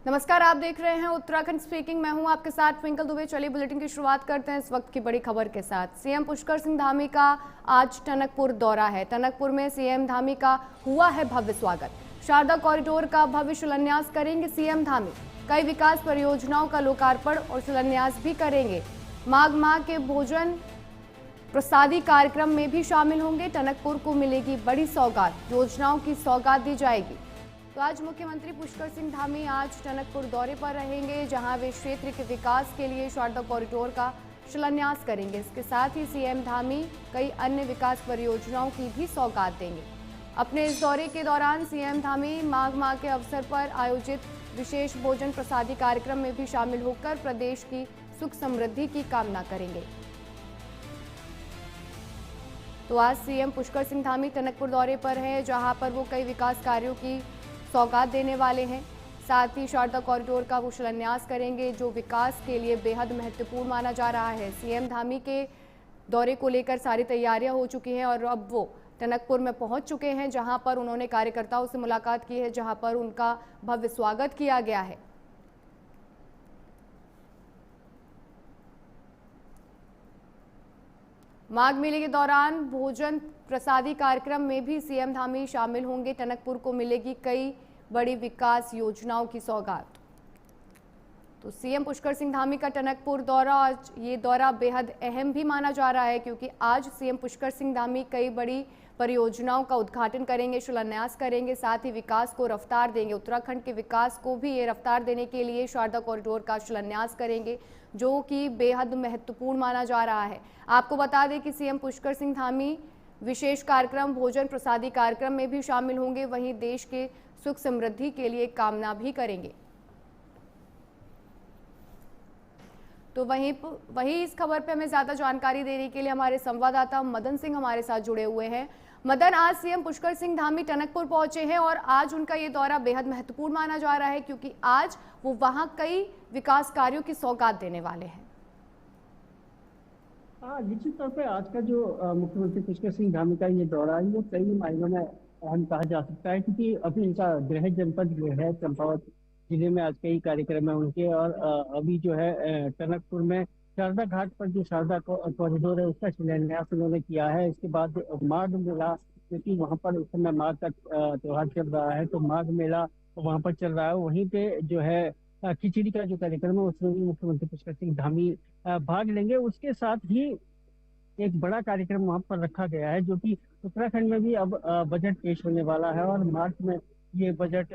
नमस्कार, आप देख रहे हैं उत्तराखंड स्पीकिंग। मैं हूं आपके साथ ट्विंकल दुबे। चलिए बुलेटिन की शुरुआत करते हैं इस वक्त की बड़ी खबर के साथ। सीएम पुष्कर सिंह धामी का आज टनकपुर दौरा है। टनकपुर में सीएम धामी का हुआ है भव्य स्वागत। शारदा कॉरिडोर का भव्य शिलान्यास करेंगे सीएम धामी। कई विकास परियोजनाओं का लोकार्पण और शिलान्यास भी करेंगे। माघ माह के भोजन प्रसादी कार्यक्रम में भी शामिल होंगे। टनकपुर को मिलेगी बड़ी सौगात, योजनाओं की सौगात दी जाएगी। तो आज मुख्यमंत्री पुष्कर सिंह धामी आज टनकपुर दौरे पर रहेंगे, जहां वे क्षेत्र के विकास के लिए शारदा कॉरिडोर का शिलान्यास करेंगे। इसके साथ ही सीएम धामी कई अन्य विकास परियोजनाओं की भी सौगात देंगे। अपने इस दौरे के दौरान सीएम धामी माघ माह के अवसर पर आयोजित विशेष भोजन प्रसादी कार्यक्रम में भी शामिल होकर प्रदेश की सुख समृद्धि की कामना करेंगे। तो आज सीएम पुष्कर सिंह धामी टनकपुर दौरे पर हैं, जहां पर वो कई विकास कार्यों की सौगात देने वाले हैं। साथ ही शारदा कॉरिडोर का वो शिलान्यास करेंगे, जो विकास के लिए बेहद महत्वपूर्ण माना जा रहा है। सीएम धामी के दौरे को लेकर सारी तैयारियां हो चुकी हैं और अब वो टनकपुर में पहुंच चुके हैं, जहां पर उन्होंने कार्यकर्ताओं से मुलाकात की है, जहां पर उनका भव्य स्वागत किया गया है। माघ मेले के दौरान भोजन प्रसादी कार्यक्रम में भी सीएम धामी शामिल होंगे। टनकपुर को मिलेगी कई बड़ी विकास योजनाओं की सौगात। तो सीएम पुष्कर सिंह धामी का टनकपुर दौरा, आज ये दौरा बेहद अहम भी माना जा रहा है, क्योंकि आज सीएम पुष्कर सिंह धामी कई बड़ी परियोजनाओं का उद्घाटन करेंगे, शिलान्यास करेंगे, साथ ही विकास को रफ्तार देंगे। उत्तराखंड के विकास को भी ये रफ्तार देने के लिए शारदा कॉरिडोर का शिलान्यास करेंगे, जो कि बेहद महत्वपूर्ण माना जा रहा है। आपको बता दें कि सीएम पुष्कर सिंह धामी विशेष कार्यक्रम भोजन प्रसादी कार्यक्रम में भी शामिल होंगे, वहीं देश के सुख समृद्धि के लिए कामना भी करेंगे। तो वहीं इस खबर पे हमें ज्यादा जानकारी देने के लिए हमारे संवाददाता मदन सिंह हमारे साथ जुड़े हुए हैं। मदन, आज सीएम पुष्कर सिंह धामी टनकपुर पहुंचे हैं और आज उनका ये दौरा बेहद महत्वपूर्ण माना जा रहा है, क्योंकि आज वो वहां कई विकास कार्यों की सौगात देने वाले हैं। हाँ, निश्चित तौर पे आज का जो मुख्यमंत्री पुष्कर सिंह धामी का ये दौरा है, ये कई मायनों में अहम कहा जा सकता है, क्योंकि अभी इनका गृह जनपद जो है चंपावत जिले में आज कई कार्यक्रम है उनके। और अभी जो है टनकपुर में शारदा घाट पर जो शारदा कॉरिडोर है उसका शिलान्यास उन्होंने किया है। इसके बाद माघ मेला, क्योंकि वहाँ पर इस समय माघ का त्योहार चल रहा है, तो माघ मेला वहाँ पर चल रहा है। वहीं पे जो है खिचड़ी का जो कार्यक्रम है उसमें भी मुख्यमंत्री पुष्कर सिंह धामी भाग लेंगे। उसके साथ ही एक बड़ा कार्यक्रम वहां पर रखा गया है, जो कि उत्तराखंड में भी अब बजट पेश होने वाला है और मार्च में ये बजट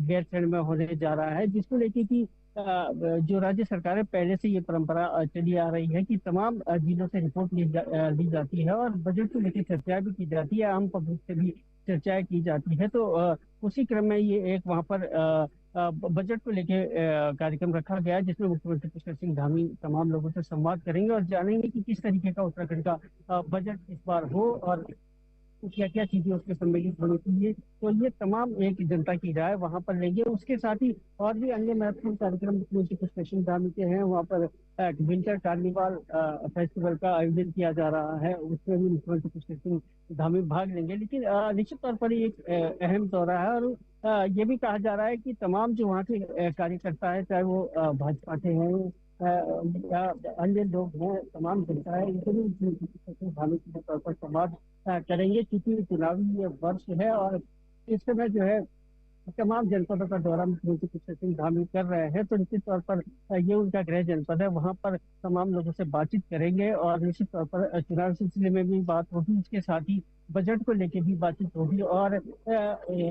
गैरसैंण में होने जा रहा है, जिसको लेके कि जो राज्य सरकार है पहले से ये परंपरा चली आ रही है कि तमाम जिलों से रिपोर्ट ली जाती है और बजट को लेकर चर्चा भी की जाती है, आम पब्लिक से भी चर्चाएं की जाती है। तो उसी क्रम में ये एक वहां पर बजट को लेके कार्यक्रम रखा गया है, जिसमें मुख्यमंत्री पुष्कर सिंह धामी तमाम लोगों से संवाद करेंगे और जानेंगे कि किस तरीके का उत्तराखंड का बजट इस बार हो और क्या क्या चीजें उसके सम्मिलित होनी चाहिए। तो ये तमाम एक जनता की राय वहां पर लेंगे। उसके साथ ही और भी अन्य महत्वपूर्ण कार्यक्रम मुख्यमंत्री पुष्कर सिंह धामी के हैं। वहाँ पर विंटर कार्निवाल फेस्टिवल का आयोजन किया जा रहा है, उसमें भी मुख्यमंत्री पुष्कर सिंह धामी भाग लेंगे। लेकिन निश्चित तौर पर एक अहम दौरा है और ये भी कहा जा रहा है कि तमाम जो वहाँ के कार्यकर्ता है, चाहे वो भाजपा के हैं या अन्य लोग हैं, तमाम जनता है, इनसे भी धामी के तौर पर संवाद करेंगे, क्योंकि चुनावी ये वर्ष है और इस समय जो है तमाम जनपदों का दौरा मुख्यमंत्री पुष्कर सिंह धामी कर रहे हैं। तो निश्चित तौर पर ये उनका गृह जनपद है, वहां पर तमाम लोगों से बातचीत करेंगे और निश्चित तौर पर चुनाव सिलसिले में भी बात होगी। इसके साथ ही बजट को लेकर भी बातचीत होगी और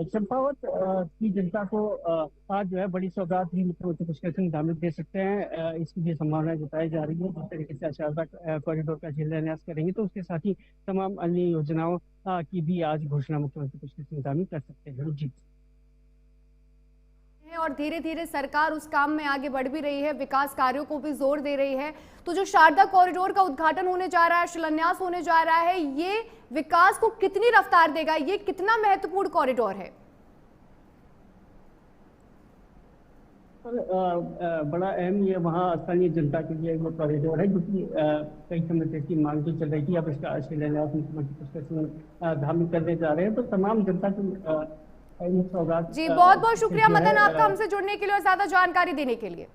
चंपावत की जनता को आज जो है बड़ी सौगात भी मुख्यमंत्री पुष्कर सिंह धामी दे सकते हैं, इसकी भी संभावनाएं जताई जा रही है। जिस तरीके से शारदा कॉरिडोर का शिलान्यास करेंगे, तो उसके साथ ही तमाम अन्य योजनाओं की भी आज घोषणा मुख्यमंत्री पुष्कर सिंह धामी कर सकते हैं। जी, और धीरे धीरे सरकार उस काम में आगे बढ़ भी रही है, विकास कार्यों को भी जोर दे रही है। तो जो शारदा कॉरिडोर का उद्घाटन होने जा रहा है, शिलान्यास होने जा रहा है, ये विकास को कितनी रफ्तार देगा? ये कितना महत्वपूर्ण कॉरिडोर है? बड़ा अहम ये वहाँ स्थानीय जनता के लिए वो कॉरिडोर है, जो कि कई समय से इसकी मांग भी चल रही थी। अब इसका शिलान्यास मुख्यमंत्री पुष्कर सिंह धामी करने जा रहे हैं, तो तमाम जनता की ये सौगात जी बहुत बहुत से शुक्रिया जो मदन, आपका है हमसे जुड़ने के लिए और ज्यादा जानकारी देने के लिए।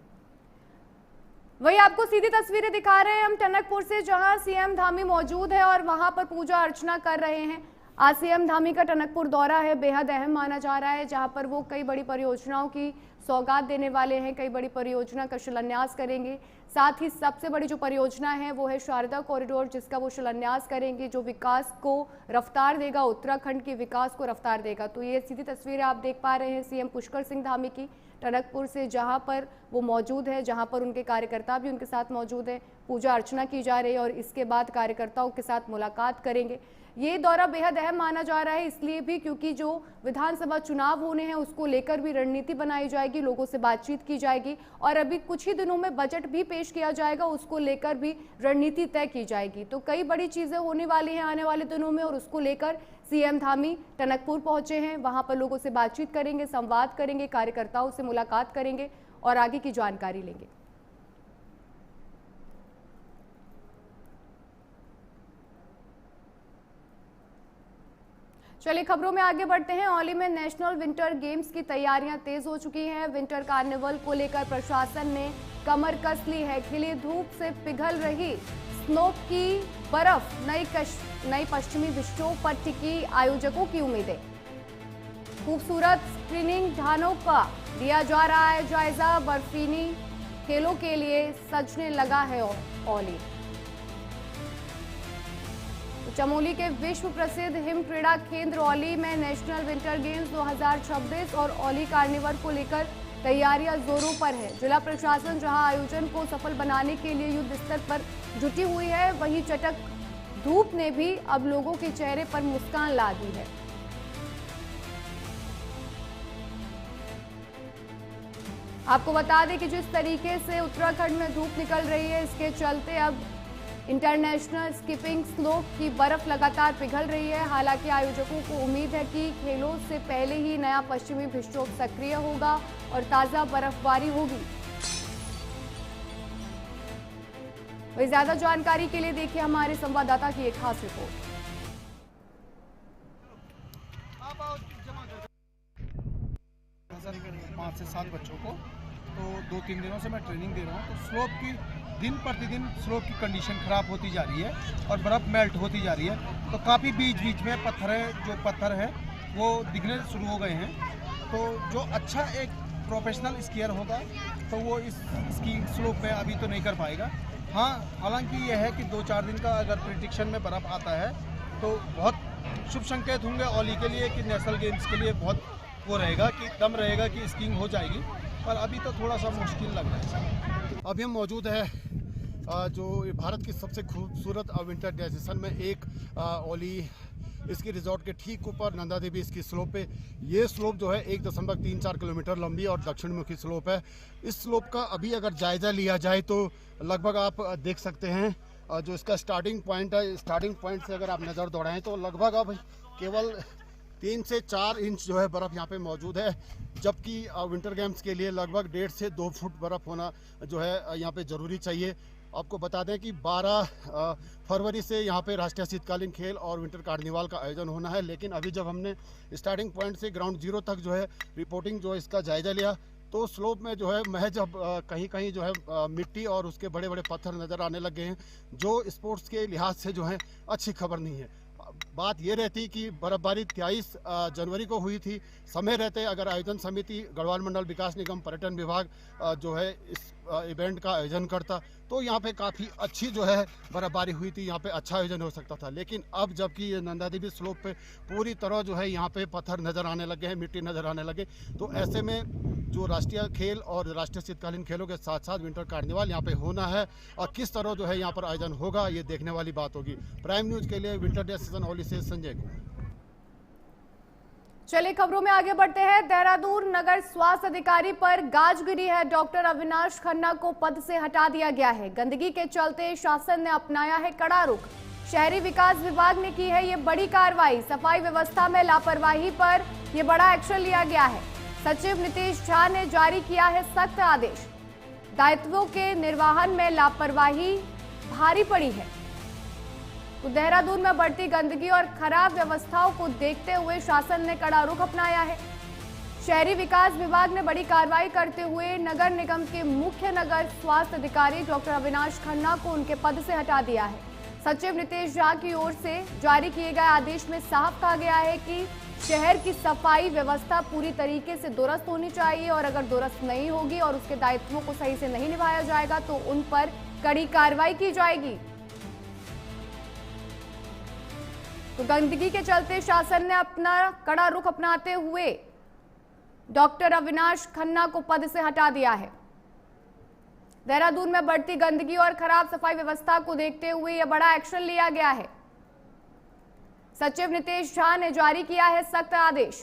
वही आपको सीधी तस्वीरें दिखा रहे हैं हम टनकपुर से, जहां सीएम धामी मौजूद है और वहां पर पूजा अर्चना कर रहे हैं। आज सीएम धामी का टनकपुर दौरा है, बेहद अहम माना जा रहा है, जहां पर वो कई बड़ी परियोजनाओं की सौगात देने वाले हैं, कई बड़ी परियोजना का शिलान्यास करेंगे। साथ ही सबसे बड़ी जो परियोजना है वो है शारदा कॉरिडोर, जिसका वो शिलान्यास करेंगे, जो विकास को रफ्तार देगा, उत्तराखंड के विकास को रफ्तार देगा। तो ये सीधी तस्वीरें आप देख पा रहे हैं सीएम पुष्कर सिंह धामी की टनकपुर से, जहां पर वो मौजूद है, जहां पर उनके कार्यकर्ता भी उनके साथ मौजूद है। पूजा अर्चना की जा रही है और इसके बाद कार्यकर्ताओं के साथ मुलाकात करेंगे। ये दौरा बेहद अहम माना जा रहा है, इसलिए भी क्योंकि जो विधानसभा चुनाव होने हैं उसको लेकर भी रणनीति बनाई जाएगी, लोगों से बातचीत की जाएगी और अभी कुछ ही दिनों में बजट भी पेश किया जाएगा, उसको लेकर भी रणनीति तय की जाएगी। तो कई बड़ी चीजें होने वाली हैं आने वाले दिनों में और उसको लेकर सीएम धामी टनकपुर पहुंचे हैं। वहां पर लोगों से बातचीत करेंगे, संवाद करेंगे, कार्यकर्ताओं से मुलाकात करेंगे और आगे की जानकारी लेंगे। चलिए खबरों में आगे बढ़ते हैं। औली में नेशनल विंटर गेम्स की तैयारियां तेज हो चुकी हैं। विंटर कार्निवल को लेकर प्रशासन ने कमर कस ली है। खिली धूप से पिघल रही स्नो की बर्फ नई पश्चिमी विक्षोभ पर टिकी आयोजकों की उम्मीदें। खूबसूरत स्क्रीनिंग ढानों का लिया जा रहा है जायजा। बर्फीनी खेलों के लिए सजने लगा है औली। चमोली के विश्व प्रसिद्ध हिम क्रीड़ा केंद्र औली में नेशनल विंटर गेम्स 2026 और औली कार्निवल को लेकर तैयारियां जोरों पर है। जिला प्रशासन जहां आयोजन को सफल बनाने के लिए युद्ध स्तर पर जुटी हुई है, वहीं चटक धूप ने भी अब लोगों के चेहरे पर मुस्कान ला दी है। आपको बता दें कि जिस तरीके से उत्तराखंड में धूप निकल रही है, इसके चलते अब इंटरनेशनल स्कीपिंग स्लोप की बर्फ लगातार पिघल रही है। हालांकि आयोजकों को उम्मीद है कि खेलों से पहले ही नया पश्चिमी विक्षोभ सक्रिय होगा और ताजा बर्फबारी होगी। वही ज्यादा जानकारी के लिए देखिए हमारे संवाददाता की एक खास रिपोर्ट। 5 से 7 बच्चों को, तो 2-3 दिनों से मैं ट्रेनिंग दे रहा हूँ। तो स्लोप की दिन प्रतिदिन स्लोप की कंडीशन ख़राब होती जा रही है और बर्फ़ मेल्ट होती जा रही है। तो काफ़ी बीच बीच में पत्थर है वो दिखने शुरू हो गए हैं। तो जो अच्छा एक प्रोफेशनल स्कीयर होगा तो वो इस स्कीइंग स्लोप में अभी तो नहीं कर पाएगा। हाँ, हालांकि ये है कि 2-4 दिन का अगर प्रिडिक्शन में बर्फ़ आता है तो बहुत शुभ संकेत होंगे औली के लिए कि नेशनल गेम्स के लिए बहुत वो रहेगा कि दम रहेगा कि स्कीइंग हो जाएगी। पर अभी तो थोड़ा सा मुश्किल लग रहा है। अभी हम मौजूद है जो भारत की सबसे खूबसूरत विंटर डेस्टिनेशन में एक औली इसकी रिजॉर्ट के ठीक ऊपर नंदा देवी इसकी स्लोप पे। ये स्लोप जो है 1.34 किलोमीटर लंबी और दक्षिण मुखी स्लोप है। इस स्लोप का अभी अगर जायज़ा लिया जाए तो लगभग आप देख सकते हैं जो इसका स्टार्टिंग पॉइंट है, स्टार्टिंग पॉइंट से अगर आप नज़र दौड़ाएं तो लगभग अब केवल 3 से 4 इंच जो है बर्फ़ यहाँ पे मौजूद है, जबकि विंटर गेम्स के लिए लगभग 1.5 से 2 फुट बर्फ़ होना जो है यहाँ पे ज़रूरी चाहिए। आपको बता दें कि 12 फरवरी से यहाँ पे राष्ट्रीय शीतकालीन खेल और विंटर कार्निवाल का आयोजन होना है। लेकिन अभी जब हमने स्टार्टिंग पॉइंट से ग्राउंड जीरो तक जो है रिपोर्टिंग जो है इसका जायज़ा लिया तो स्लोप में जो है महज अब कहीं कहीं जो है मिट्टी और उसके बड़े बड़े पत्थर नज़र आने लग गए हैं, जो स्पोर्ट्स के लिहाज से जो है अच्छी खबर नहीं है। बात ये रहती कि बर्फबारी 23 जनवरी को हुई थी। समय रहते अगर आयोजन समिति, गढ़वाल मंडल विकास निगम, पर्यटन विभाग जो है इस इवेंट का आयोजन करता तो यहाँ पे काफ़ी अच्छी जो है बर्फबारी हुई थी, यहाँ पे अच्छा आयोजन हो सकता था। लेकिन अब जबकि ये नंदा देवी स्लोप पे पूरी तरह जो है यहाँ पे पत्थर नज़र आने लगे हैं, मिट्टी नज़र आने लगे, तो ऐसे में जो राष्ट्रीय खेल और राष्ट्रीय शीतकालीन खेलों के साथ साथ विंटर कार्निवाल यहाँ पे होना है और किस तरह जो है यहाँ पर आयोजन होगा ये देखने वाली बात होगी। प्राइम न्यूज़ के लिए विंटर डेस्टिनेशन औली से संजय कुमार। चलिए खबरों में आगे बढ़ते हैं। देहरादून नगर स्वास्थ्य अधिकारी पर गाज गिरी है। डॉक्टर अविनाश खन्ना को पद से हटा दिया गया है। गंदगी के चलते शासन ने अपनाया है कड़ा रुख। शहरी विकास विभाग ने की है ये बड़ी कार्रवाई। सफाई व्यवस्था में लापरवाही पर यह बड़ा एक्शन लिया गया है। सचिव नीतीश झा ने जारी किया है सख्त आदेश। दायित्वों के निर्वहन में लापरवाही भारी पड़ी है। तो देहरादून में बढ़ती गंदगी और खराब व्यवस्थाओं को देखते हुए शासन ने कड़ा रुख अपनाया है। शहरी विकास विभाग ने बड़ी कार्रवाई करते हुए नगर निगम के मुख्य नगर स्वास्थ्य अधिकारी डॉक्टर अविनाश खन्ना को उनके पद से हटा दिया है। सचिव नितेश झा की ओर से जारी किए गए आदेश में साफ कहा गया है कि शहर की सफाई व्यवस्था पूरी तरीके से दुरुस्त होनी चाहिए और अगर दुरुस्त नहीं होगी और उसके दायित्वों को सही से नहीं निभाया जाएगा तो उन पर कड़ी कार्रवाई की जाएगी। तो गंदगी के चलते शासन ने अपना कड़ा रुख अपनाते हुए डॉक्टर अविनाश खन्ना को पद से हटा दिया है। देहरादून में बढ़ती गंदगी और खराब सफाई व्यवस्था को देखते हुए यह बड़ा एक्शन लिया गया है। सचिव नितेश झा ने जारी किया है सख्त आदेश।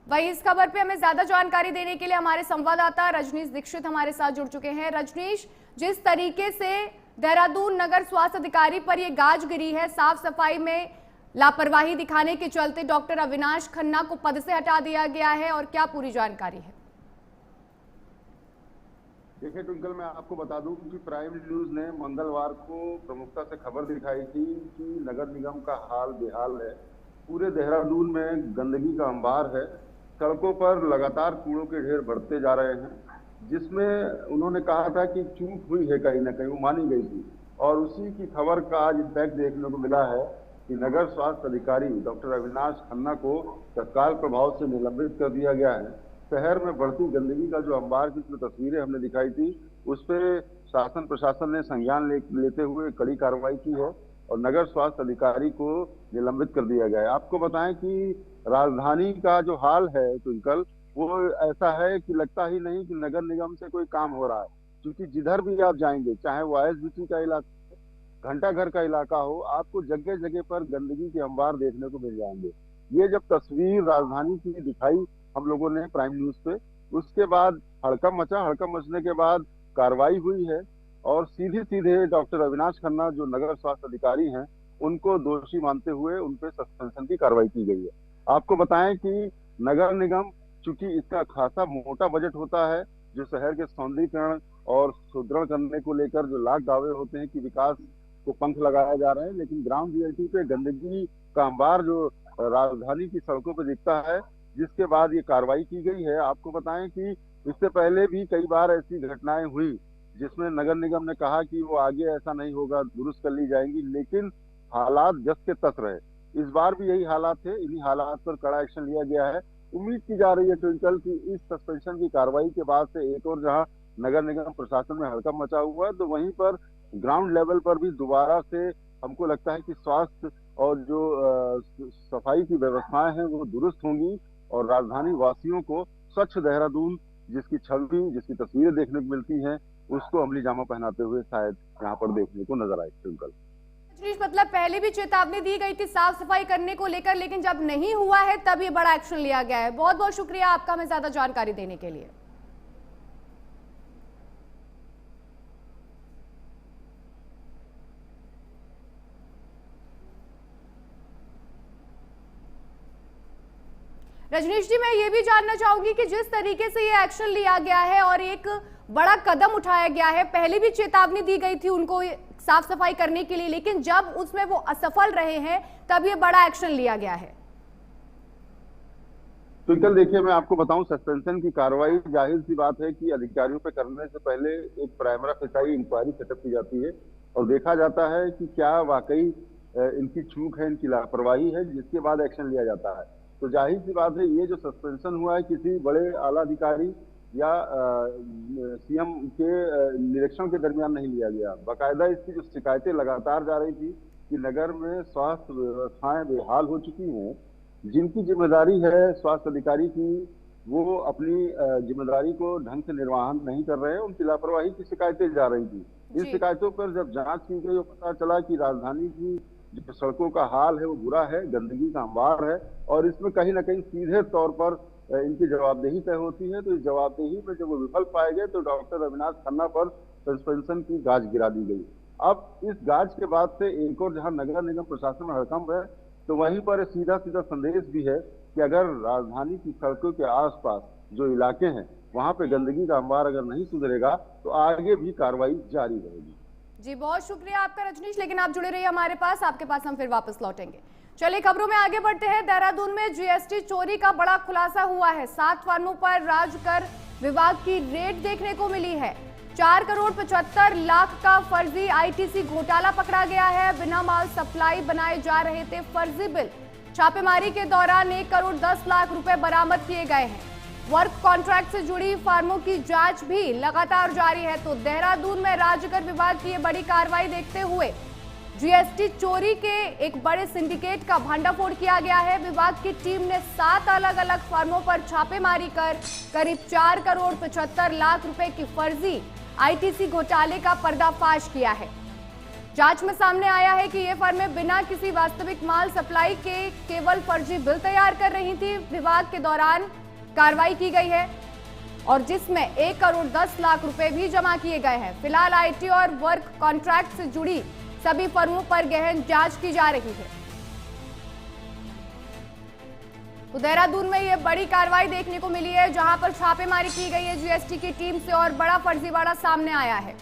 वहीं इस खबर पे हमें ज्यादा जानकारी देने के लिए हमारे संवाददाता रजनीश दीक्षित हमारे साथ जुड़ चुके हैं। रजनीश, जिस तरीके से देहरादून नगर स्वास्थ्य अधिकारी पर यह गाज गिरी है, साफ सफाई में लापरवाही दिखाने के चलते डॉक्टर अविनाश खन्ना को पद से हटा दिया गया है, और क्या पूरी जानकारी है? देखिए ट्विंकल, मैं आपको बता दूं कि प्राइम न्यूज ने मंगलवार को प्रमुखता से खबर दिखाई थी कि नगर निगम का हाल बेहाल है। पूरे देहरादून में गंदगी का अंबार है। सड़कों पर लगातार कूड़ों के ढेर बढ़ते जा रहे हैं, जिसमें उन्होंने कहा था कि चूक हुई है कहीं ना कहीं, वो मानी गई थी। और उसी की खबर का आज इम्पैक्ट देखने को मिला है कि नगर स्वास्थ्य अधिकारी डॉक्टर अविनाश खन्ना को तत्काल प्रभाव से निलंबित कर दिया गया है। शहर में बढ़ती गंदगी का जो अंबार की जो तस्वीरें हमने दिखाई थी, उस पर शासन प्रशासन ने संज्ञान लेते हुए कड़ी कार्रवाई की है और नगर स्वास्थ्य अधिकारी को निलंबित कर दिया गया है। आपको बताएं कि राजधानी का जो हाल है ट्विंकल, वो ऐसा है कि लगता ही नहीं कि नगर निगम से कोई काम हो रहा है, क्योंकि जिधर भी आप जाएंगे, चाहे वो ISBT का इलाका, घंटाघर का इलाका हो, आपको जगह जगह पर गंदगी के अंबार देखने को मिल जाएंगे। ये जब तस्वीर राजधानी की दिखाई हम लोगों ने प्राइम न्यूज पे, उसके बाद हड़कंप मचा। हड़कंप मचने के बाद कार्रवाई हुई है और सीधे डॉक्टर अविनाश खन्ना जो नगर स्वास्थ्य अधिकारी हैं, उनको दोषी मानते हुए उन पे सस्पेंशन की कार्रवाई की गई है। आपको बताएं कि नगर निगम, चूंकि इसका खासा मोटा बजट होता है, जो शहर के सौंदर्यीकरण और सुदृढ़ करने को लेकर जो लाख दावे होते हैं कि विकास को पंख लगाया जा रहा है, लेकिन ग्राउंड रियलिटी पे गंदगी का अंबार जो राजधानी की सड़कों पर दिखता है, जिसके बाद ये कार्रवाई की गई है। आपको बताएं कि इससे पहले भी कई बार ऐसी घटनाएं हुई जिसमें नगर निगम ने कहा कि वो आगे ऐसा नहीं होगा, दुरुस्त कर ली जाएंगी, लेकिन हालात जस के तस रहे। इस बार भी यही हालात थे। इन्हीं हालात पर कड़ा एक्शन लिया गया है। उम्मीद की जा रही है ट्विंकल की इस सस्पेंशन की कार्रवाई के बाद से एक और जहां नगर निगम प्रशासन में हड़कंप मचा हुआ है, तो वहीं पर ग्राउंड लेवल पर भी दोबारा से हमको लगता है कि स्वास्थ्य और जो सफाई की व्यवस्थाएं हैं वो दुरुस्त होंगी और राजधानी वासियों को स्वच्छ देहरादून जिसकी छवि, जिसकी तस्वीरें देखने को मिलती हैं, उसको अमली जामा पहनाते हुए शायद यहाँ पर देखने को नजर आए। ट्विंकल, मतलब पहले भी चेतावनी दी गई थी साफ सफाई करने को लेकर, लेकिन जब नहीं हुआ है तब ये बड़ा एक्शन लिया गया है। बहुत बहुत शुक्रिया आपका हमें ज्यादा जानकारी देने के लिए। रजनीश जी, मैं ये भी जानना चाहूंगी कि जिस तरीके से ये एक्शन लिया गया है और एक बड़ा कदम उठाया गया है, पहले भी चेतावनी दी गई थी उनको साफ सफाई करने के लिए, लेकिन जब उसमें वो असफल रहे हैं तब ये बड़ा एक्शन लिया गया है। ट्विंकल, देखिए मैं आपको बताऊं, सस्पेंशन की कार्रवाई जाहिर सी बात है कि अधिकारियों पे करने से पहले एक प्राइमरी फेसाई इंक्वायरी सेटअप की जाती है और देखा जाता है कि क्या वाकई इनकी चूक है, इनकी लापरवाही है, जिसके बाद एक्शन लिया जाता है। तो जाहिर सी बात है ये जो सस्पेंशन हुआ है किसी बड़े आला अधिकारी या CM के निरीक्षण के दरमियान नहीं लिया गया। बाकायदा इसकी जो शिकायतें लगातार जा रही थी कि नगर में स्वास्थ्य व्यवस्थाएं बेहाल हो चुकी हैं, जिनकी जिम्मेदारी है स्वास्थ्य अधिकारी की, वो अपनी जिम्मेदारी को ढंग से निर्वहन नहीं कर रहे हैं, उनकी लापरवाही की शिकायतें जा रही थी। इन शिकायतों पर जब जांच की गई, पता चला कि राजधानी की जो सड़कों का हाल है वो बुरा है, गंदगी का अंबार है और इसमें कहीं ना कहीं सीधे तौर पर इनकी जवाबदेही तय होती है। तो इस जवाबदेही में जब वो विफल पाए गए तो डॉक्टर अविनाश खन्ना पर सस्पेंशन की गाज गिरा दी गई। अब इस गाज के बाद से एक और जहां नगर निगम प्रशासन में हड़कंप है, तो वहीं पर सीधा संदेश भी है कि अगर राजधानी की सड़कों के आसपास जो इलाके हैं वहां पे गंदगी का अंबार अगर नहीं सुधरेगा तो आगे भी कार्रवाई जारी रहेगी। जी बहुत शुक्रिया आपका रजनीश, लेकिन आप जुड़े रहिए हमारे पास, आपके पास हम फिर वापस लौटेंगे। चलिए खबरों में आगे बढ़ते हैं। देहरादून में जीएसटी चोरी का बड़ा खुलासा हुआ है। 7 फर्मों पर राजकर विभाग की रेड देखने को मिली है। 4 करोड़ 75 लाख का फर्जी आईटीसी घोटाला पकड़ा गया है। बिना माल सप्लाई बनाए जा रहे थे फर्जी बिल। छापेमारी के दौरान 1 करोड़ 10 लाख रुपए बरामद किए गए हैं। वर्क कॉन्ट्रैक्ट से जुड़ी फर्मों की जांच भी लगातार जारी है। तो देहरादून में राजकर विभाग की ये बड़ी कार्रवाई देखते हुए जीएसटी चोरी के एक बड़े सिंडिकेट का भंडाफोड़ किया गया है। विभाग की टीम ने 7 अलग अलग फर्मों पर छापेमारी कर करीब 4 करोड़ 75 लाख रुपए की फर्जी आईटीसी घोटाले का पर्दाफाश किया है। जांच में सामने आया है कि ये फर्में बिना किसी वास्तविक माल सप्लाई के केवल फर्जी बिल तैयार कर रही थी। विभाग के दौरान कार्रवाई की गई है और जिसमें 1 करोड़ 10 लाख रुपए भी जमा किए गए हैं। फिलहाल आईटी और वर्क कॉन्ट्रैक्ट से जुड़ी सभी फर्मों पर गहन जांच की जा रही है। तो देहरादून में ये बड़ी कार्रवाई देखने को मिली है, जहां पर छापेमारी की गई है जीएसटी की टीम से और बड़ा फर्जीवाड़ा सामने आया है।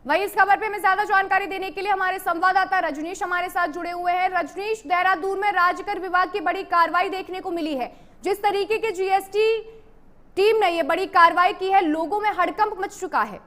वहीं इस खबर पे हमें ज्यादा जानकारी देने के लिए हमारे संवाददाता रजनीश हमारे साथ जुड़े हुए हैं। रजनीश, देहरादून में राजकर विभाग की बड़ी कार्रवाई देखने को मिली है। जिस तरीके की जीएसटी टीम ने ये बड़ी कार्रवाई की है, लोगों में हड़कंप मच चुका है।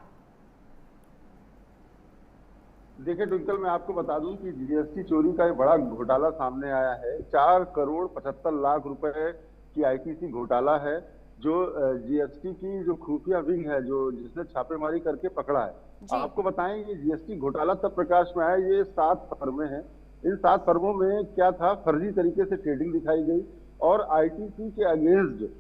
देखिए ट्विंकल, मैं आपको बता दूं कि जीएसटी चोरी का एक बड़ा घोटाला सामने आया है। 4 करोड़ 75 लाख रुपए की आईटीसी घोटाला है, जो जीएसटी की जो खुफिया विंग है, जो जिसने छापेमारी करके पकड़ा है। आपको बताएं ये जीएसटी घोटाला तब प्रकाश में आया। ये 7 फर्में हैं। इन 7 फर्मों में क्या था, फर्जी तरीके से ट्रेडिंग दिखाई गई और आईटीसी के अगेंस्ट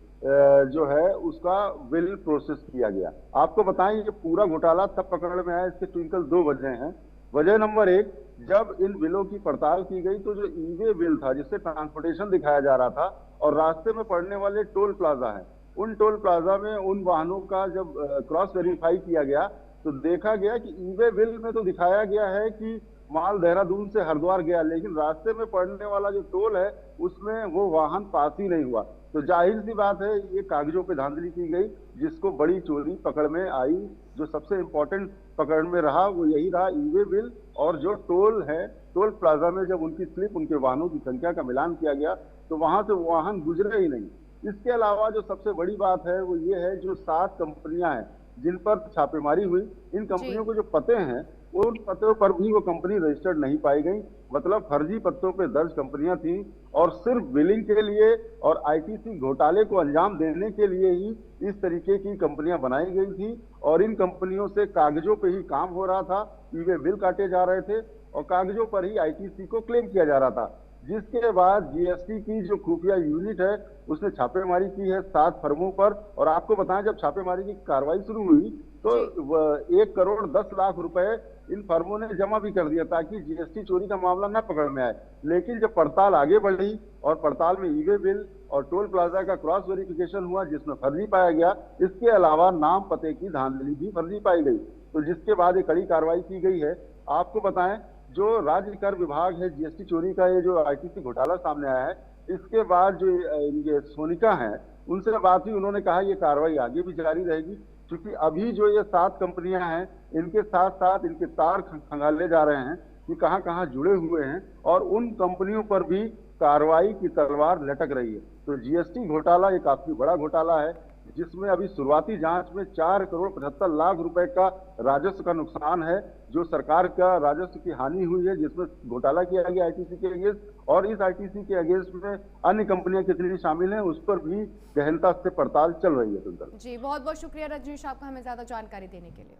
जो है उसका बिल प्रोसेस किया गया। आपको बताएं ये पूरा घोटाला तब पकड़ में आया। इसके ट्विंकल 2 वजह हैं। वजह नंबर 1, जब इन बिलों की पड़ताल की गई तो जो ईवे बिल था जिससे ट्रांसपोर्टेशन दिखाया जा रहा था और रास्ते में पड़ने वाले टोल प्लाजा हैं, उन टोल प्लाजा में उन वाहनों का जब क्रॉस वेरीफाई किया गया तो देखा गया कि ईवे बिल में तो दिखाया गया है कि माल देहरादून से हरिद्वार गया, लेकिन रास्ते में पड़ने वाला जो टोल है उसमें वो वाहन पास ही नहीं हुआ। तो जाहिर सी बात है ये कागजों पे धांधली की गई, जिसको बड़ी चोरी पकड़ में आई। जो सबसे इंपॉर्टेंट पकड़ में रहा वो यही रहा, ईवे बिल और जो टोल है, टोल प्लाजा में जब उनकी स्लिप, उनके वाहनों की संख्या का मिलान किया गया तो वहां से वाहन गुजरे ही नहीं। इसके अलावा जो सबसे बड़ी बात है वो ये है, जो 7 कंपनियां हैं जिन पर छापेमारी हुई, इन कंपनियों के जो पते हैं उन पतों पर भी वो कंपनी रजिस्टर्ड नहीं पाई गई। मतलब फर्जी पत्तों पे दर्ज कंपनियां थी और सिर्फ बिलिंग के लिए और आईटीसी घोटाले को अंजाम देने के लिए ही इस तरीके की कंपनियां बनाई गई थी और इन कंपनियों से कागजों पे ही काम हो रहा था। ईवे बिल काटे जा रहे थे और कागजों पर ही आईटीसी को क्लेम किया जा रहा था। जिसके बाद जीएसटी की जो खुफिया यूनिट है उसने छापेमारी की है 7 फर्मों पर। और आपको बताएं, जब छापेमारी की कार्रवाई शुरू हुई तो 1 करोड़ 10 लाख रुपए इन फर्मों ने जमा भी कर दिया ताकि जीएसटी चोरी का मामला न पकड़ में आए। लेकिन जब पड़ताल आगे बढ़ी और पड़ताल में ईवे बिल और टोल प्लाजा का क्रॉस वेरिफिकेशन हुआ जिसमें फर्जी पाया गया, इसके अलावा नाम पते की धांधली भी फर्जी पाई गई। तो जिसके बाद ये कड़ी कार्रवाई की गई है। आपको बताएं, जो राज्य कर विभाग है, जीएसटी चोरी का ये जो आईटीसी घोटाला सामने आया है, इसके बाद जो ये सोनिका है उनसे बात हुई, उन्होंने कहा ये कार्रवाई आगे भी जारी रहेगी, क्योंकि अभी जो ये 7 कंपनियां हैं इनके साथ साथ इनके तार खंगाले जा रहे हैं कि कहां कहां जुड़े हुए हैं और उन कंपनियों पर भी कार्रवाई की तलवार लटक रही है। तो जीएसटी घोटाला ये काफी बड़ा घोटाला है, जिसमें अभी शुरुआती जांच में 4 करोड़ 75 लाख रुपए का राजस्व का नुकसान है, जो सरकार का राजस्व की हानि हुई है, जिसमें घोटाला किया गया आईटीसी के अगेंस्ट। और इस आईटीसी के अगेंस्ट में अन्य कंपनियां कितनी शामिल हैं उस पर भी गहनता से पड़ताल चल रही है। जी, बहुत बहुत शुक्रिया रजनीश आपका हमें ज्यादा जानकारी देने के लिए।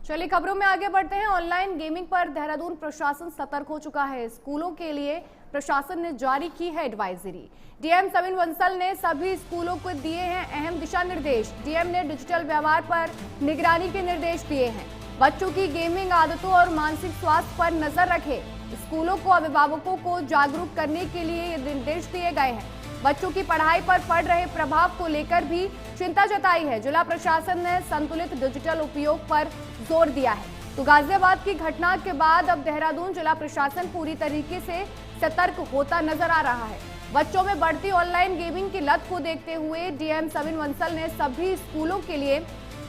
चलिए खबरों में आगे बढ़ते हैं। ऑनलाइन गेमिंग पर देहरादून प्रशासन सतर्क हो चुका है। स्कूलों के लिए प्रशासन ने जारी की है एडवाइजरी। डीएम सविन बंसल ने सभी स्कूलों को दिए हैं अहम दिशा निर्देश। डीएम ने डिजिटल व्यवहार पर निगरानी के निर्देश दिए हैं। बच्चों की गेमिंग आदतों और मानसिक स्वास्थ्य पर नजर रखें। स्कूलों को अभिभावकों को जागरूक करने के लिए ये निर्देश दिए गए हैं। बच्चों की पढ़ाई पर पड़ रहे प्रभाव को लेकर भी चिंता जताई है। जिला प्रशासन ने संतुलित डिजिटल उपयोग पर जोर दिया है। तो गाजियाबाद की घटना के बाद अब देहरादून जिला प्रशासन पूरी तरीके से सतर्क होता नजर आ रहा है। बच्चों में बढ़ती ऑनलाइन गेमिंग की लत को देखते हुए डीएम सविन बंसल ने सभी स्कूलों के लिए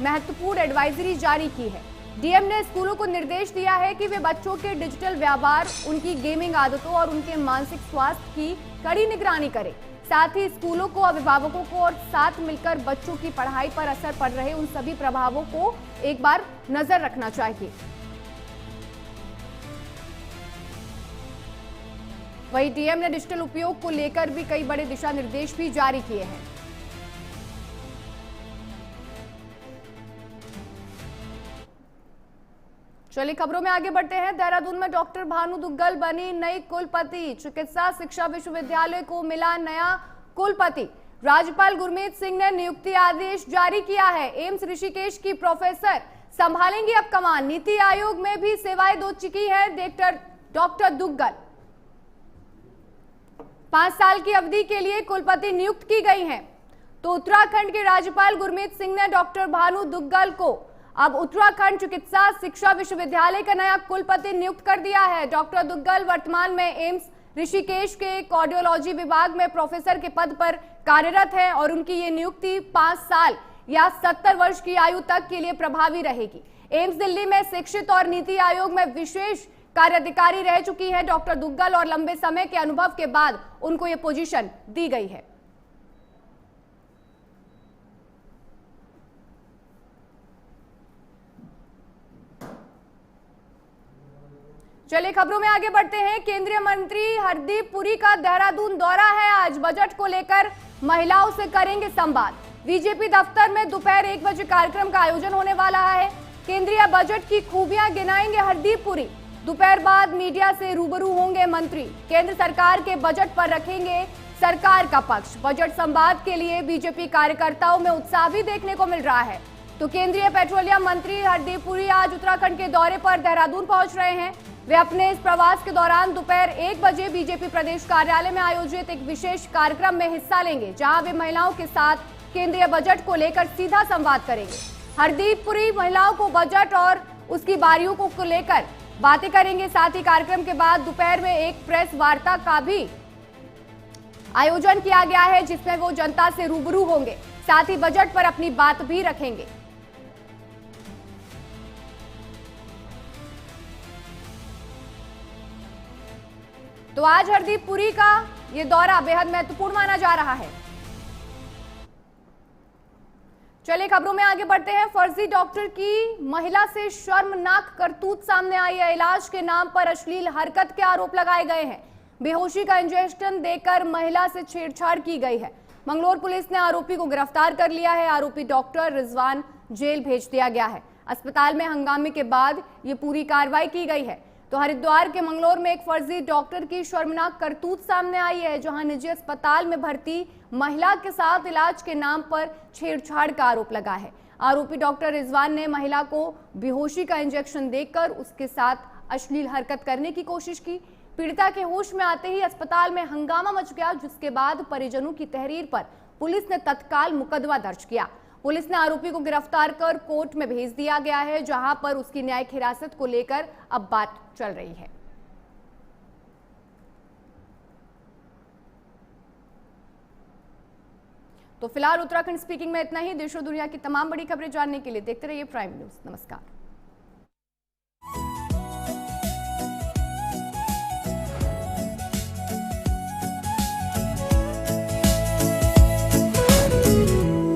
महत्वपूर्ण एडवाइजरी जारी की है। डीएम ने स्कूलों को निर्देश दिया है कि वे बच्चों के डिजिटल व्यवहार, उनकी गेमिंग आदतों और उनके मानसिक स्वास्थ्य की कड़ी निगरानी करें। साथ ही स्कूलों को, अभिभावकों को और साथ मिलकर बच्चों की पढ़ाई पर असर पड़ रहे उन सभी प्रभावों को एक बार नजर रखना चाहिए। वहीं डीएम ने डिजिटल उपयोग को लेकर भी कई बड़े दिशा निर्देश भी जारी किए हैं। चलिए खबरों में आगे बढ़ते हैं। देहरादून में डॉक्टर भानु दुग्गल बनी नई कुलपति। चिकित्सा शिक्षा विश्वविद्यालय को मिला नया कुलपति। राज्यपाल गुरमीत सिंह ने नियुक्ति आदेश जारी किया है। एम्स ऋषिकेश की प्रोफेसर संभालेंगी अब कमान। नीति आयोग में भी सेवाएं दे चुकी है डॉक्टर दुग्गल। 5 साल की अवधि के लिए कुलपति नियुक्त की गई हैं। तो उत्तराखंड के राज्यपाल गुरमीत सिंह ने डॉक्टर भानु दुग्गल को अब उत्तराखंड चिकित्सा शिक्षा विश्वविद्यालय का नया कुलपति नियुक्त कर दिया है। डॉक्टर दुग्गल वर्तमान में एम्स ऋषिकेश के कार्डियोलॉजी विभाग में प्रोफेसर के पद पर कार्यरत है और उनकी ये नियुक्ति 5 साल या 70 वर्ष की आयु तक के लिए प्रभावी रहेगी। एम्स दिल्ली में शिक्षित और नीति आयोग में विशेष कार्याधिकारी रह चुकी है डॉक्टर दुग्गल और लंबे समय के अनुभव के बाद उनको ये पोजीशन दी गई है। चलिए खबरों में आगे बढ़ते हैं। केंद्रीय मंत्री हरदीप पुरी का देहरादून दौरा है। आज बजट को लेकर महिलाओं से करेंगे संवाद। बीजेपी दफ्तर में दोपहर 1 बजे कार्यक्रम का आयोजन होने वाला है। केंद्रीय बजट की खूबियां गिनाएंगे हरदीप पुरी। दोपहर बाद मीडिया से रूबरू होंगे मंत्री। केंद्र सरकार के बजट पर रखेंगे सरकार का पक्ष। बजट संवाद के लिए बीजेपी कार्यकर्ताओं में उत्साह भी देखने को मिल रहा है। तो केंद्रीय पेट्रोलियम मंत्री हरदीप पुरी आज उत्तराखंड के दौरे पर देहरादून पहुंच रहे हैं। वे अपने इस प्रवास के दौरान दोपहर 1 बजे बीजेपी प्रदेश कार्यालय में आयोजित एक विशेष कार्यक्रम में हिस्सा लेंगे, जहां वे महिलाओं के साथ केंद्रीय बजट को लेकर सीधा संवाद करेंगे। हरदीप पुरी महिलाओं को बजट और उसकी बारियों को लेकर बातें करेंगे। साथ ही कार्यक्रम के बाद दोपहर में एक प्रेस वार्ता का भी आयोजन किया गया है, जिसमें वो जनता से रूबरू होंगे। साथ ही बजट पर अपनी बात भी रखेंगे। तो आज हरदीप पुरी का ये दौरा बेहद महत्वपूर्ण माना जा रहा है। चलिए खबरों में आगे बढ़ते हैं। फर्जी डॉक्टर की महिला से शर्मनाक करतूत सामने आई है। इलाज के नाम पर अश्लील हरकत के आरोप लगाए गए हैं। बेहोशी का इंजेक्शन देकर महिला से छेड़छाड़ की गई है। मंगलोर पुलिस ने आरोपी को गिरफ्तार कर लिया है। आरोपी डॉक्टर रिजवान जेल भेज दिया गया है। अस्पताल में हंगामे के बाद ये पूरी कार्रवाई की गई है। तो हरिद्वार के मंगलोर में एक फर्जी डॉक्टर की शर्मनाक करतूत सामने आई है, जहां निजी अस्पताल में भर्ती महिला के साथ इलाज के नाम पर छेड़छाड़ का आरोप लगा है। आरोपी डॉक्टर रिजवान ने महिला को बेहोशी का इंजेक्शन देकर उसके साथ अश्लील हरकत करने की कोशिश की। पीड़िता के होश में आते ही अस्पताल में हंगामा मच गया, जिसके बाद परिजनों की तहरीर पर पुलिस ने तत्काल मुकदमा दर्ज किया। पुलिस ने आरोपी को गिरफ्तार कर कोर्ट में भेज दिया गया है, जहां पर उसकी न्यायिक हिरासत को लेकर अब बात चल रही है। तो फिलहाल उत्तराखंड स्पीकिंग में इतना ही। देश और दुनिया की तमाम बड़ी खबरें जानने के लिए देखते रहिए प्राइम न्यूज़। नमस्कार।